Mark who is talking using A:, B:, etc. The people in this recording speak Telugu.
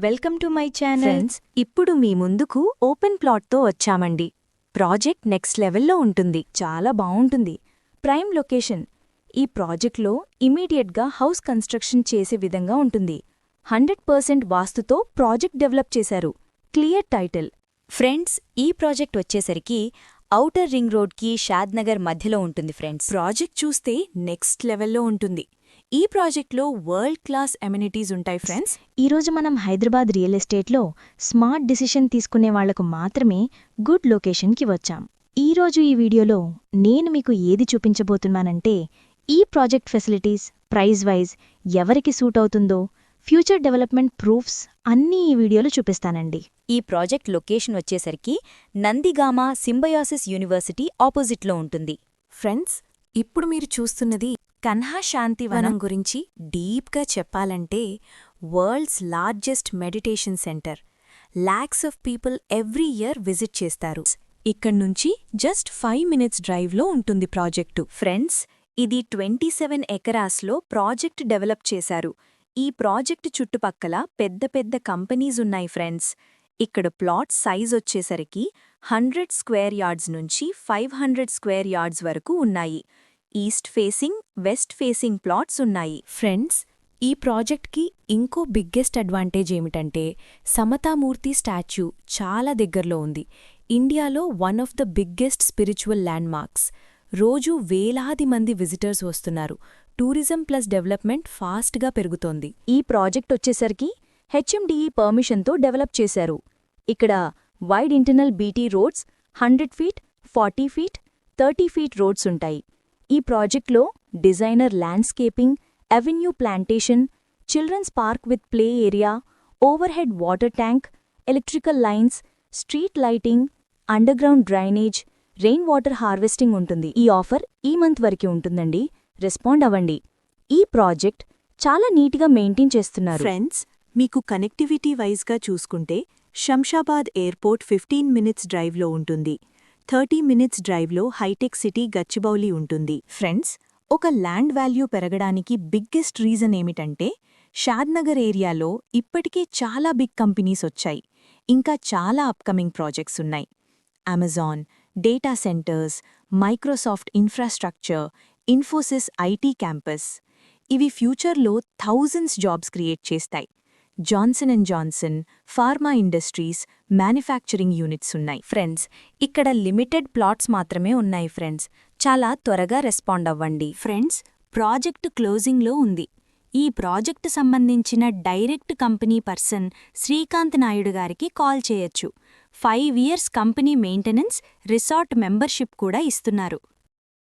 A: Welcome to my channel.
B: Friends, ఇప్పుడు మీ ముందుకు ఓపెన్ ప్లాట్తో వచ్చామండి. ప్రాజెక్ట్ నెక్స్ట్ లెవెల్లో ఉంటుంది. చాలా బావుంటుంది. Prime location. ఈ ప్రాజెక్ట్లో ఇమీడియట్గా హౌస్ కన్స్ట్రక్షన్ చేసే విధంగా ఉంటుంది. 100% వాస్తుతో ప్రాజెక్ట్ డెవలప్ చేశారు. Clear title.
A: ఫ్రెండ్స్, ఈ ప్రాజెక్ట్ వచ్చేసరికి ఔటర్ రింగ్ రోడ్కి షాద్నగర్ మధ్యలో ఉంటుంది. ఫ్రెండ్స్,
B: ప్రాజెక్ట్ చూస్తే నెక్స్ట్ లెవెల్లో ఉంటుంది. ఈ ప్రాజెక్ట్లో వరల్డ్ క్లాస్ ఎమ్యూనిటీస్ ఉంటాయి. ఫ్రెండ్స్,
C: ఈరోజు మనం హైదరాబాద్ రియల్ ఎస్టేట్లో స్మార్ట్ డిసిషన్ తీసుకునే వాళ్లకు మాత్రమే గుడ్ లొకేషన్కి వచ్చాం. ఈరోజు ఈ వీడియోలో నేను మీకు ఏది చూపించబోతున్నానంటే ఈ ప్రాజెక్ట్ ఫెసిలిటీస్, ప్రైస్ వైజ్, ఎవరికి సూట్ అవుతుందో, ఫ్యూచర్ డెవలప్మెంట్ ప్రూఫ్స్ అన్నీ ఈ వీడియోలో చూపిస్తానండి.
A: ఈ ప్రాజెక్ట్ లొకేషన్ వచ్చేసరికి నందిగామ సింబయాసిస్ యూనివర్సిటీ ఆపోజిట్లో ఉంటుంది.
B: ఫ్రెండ్స్, ఇప్పుడు మీరు చూస్తున్నది కన్హా శాంతివనం గురించి డీప్గా చెప్పాలంటే world's largest meditation centre. Lakhs of people every year visit చేస్తారు. ఇక్కడ్నుంచి జస్ట్ 5 minutes డ్రైవ్లో ఉంటుంది ప్రాజెక్టు.
A: ఫ్రెండ్స్, ఇది 27 ఎకరాస్లో ప్రాజెక్ట్ డెవలప్ చేశారు. ఈ ప్రాజెక్టు చుట్టుపక్కల పెద్ద పెద్ద కంపెనీస్ ఉన్నాయి. ఫ్రెండ్స్, ఇక్కడ ప్లాట్ సైజ్ వచ్చేసరికి 100 స్క్వేర్ యార్డ్స్ నుంచి 500 స్క్వేర్ యార్డ్స్ వరకు ఉన్నాయి. East facing, west facing plots ఉన్నాయి.
B: ఫ్రెండ్స్, ఈ ప్రాజెక్ట్కి ఇంకో బిగ్గెస్ట్ అడ్వాంటేజ్ ఏమిటంటే సమతామూర్తి స్టాచ్యూ చాలా దగ్గరలో ఉంది. ఇండియాలో one of the biggest spiritual landmarks. రోజూ వేలాది మంది విజిటర్స్ వస్తున్నారు. టూరిజం ప్లస్ డెవలప్మెంట్ ఫాస్ట్గా పెరుగుతోంది.
A: ఈ ప్రాజెక్ట్ వచ్చేసరికి హెచ్ఎండిఈ పర్మిషన్తో డెవలప్ చేశారు. ఇక్కడ wide internal BT roads, 100 feet, 40 feet, 30 feet roads ఉంటాయి. ఈ ప్రాజెక్ట్లో designer landscaping, avenue plantation, children's park with play area, overhead water tank, electrical lines, street lighting, underground drainage, rain water harvesting ఉంటుంది. ఈ ఆఫర్ ఈ మంత్ వరకు ఉంటుందండి. రెస్పాండ్ అవ్వండి. ఈ ప్రాజెక్ట్ చాలా నీట్గా మెయింటైన్ చేస్తున్నారు.
B: ఫ్రెండ్స్, మీకు కనెక్టివిటీ వైజ్గా చూసుకుంటే శంషాబాద్ ఎయిర్పోర్ట్ 15 minutes డ్రైవ్లో ఉంటుంది. 30 minutes డ్రైవ్లో హైటెక్ సిటీ గచ్చిబౌలి ఉంటుంది. ఫ్రెండ్స్, ఒక ల్యాండ్ వాల్యూ పెరగడానికి బిగ్గెస్ట్ రీజన్ ఏమిటంటే షాద్నగర్ ఏరియాలో ఇప్పటికే చాలా బిగ్ కంపెనీస్ వచ్చాయి. ఇంకా చాలా అప్కమింగ్ ప్రాజెక్ట్స్ ఉన్నాయి. Amazon, data centres, Microsoft infrastructure, Infosys IT campus. ఇవి ఫ్యూచర్లో థౌజండ్స్ జాబ్స్ క్రియేట్ చేస్తాయి. Johnson and Johnson, pharma industries, manufacturing units ఉన్నాయి.
A: ఫ్రెండ్స్, ఇక్కడ లిమిటెడ్ ప్లాట్స్ మాత్రమే ఉన్నాయి. ఫ్రెండ్స్, చాలా త్వరగా రెస్పాండ్ అవ్వండి.
B: ఫ్రెండ్స్, ప్రాజెక్టు క్లోజింగ్లో ఉంది. ఈ ప్రాజెక్టు సంబంధించిన direct company person Srikanth Naidu గారికి కాల్ చేయొచ్చు. 5 years company maintenance, resort membership కూడా ఇస్తున్నారు.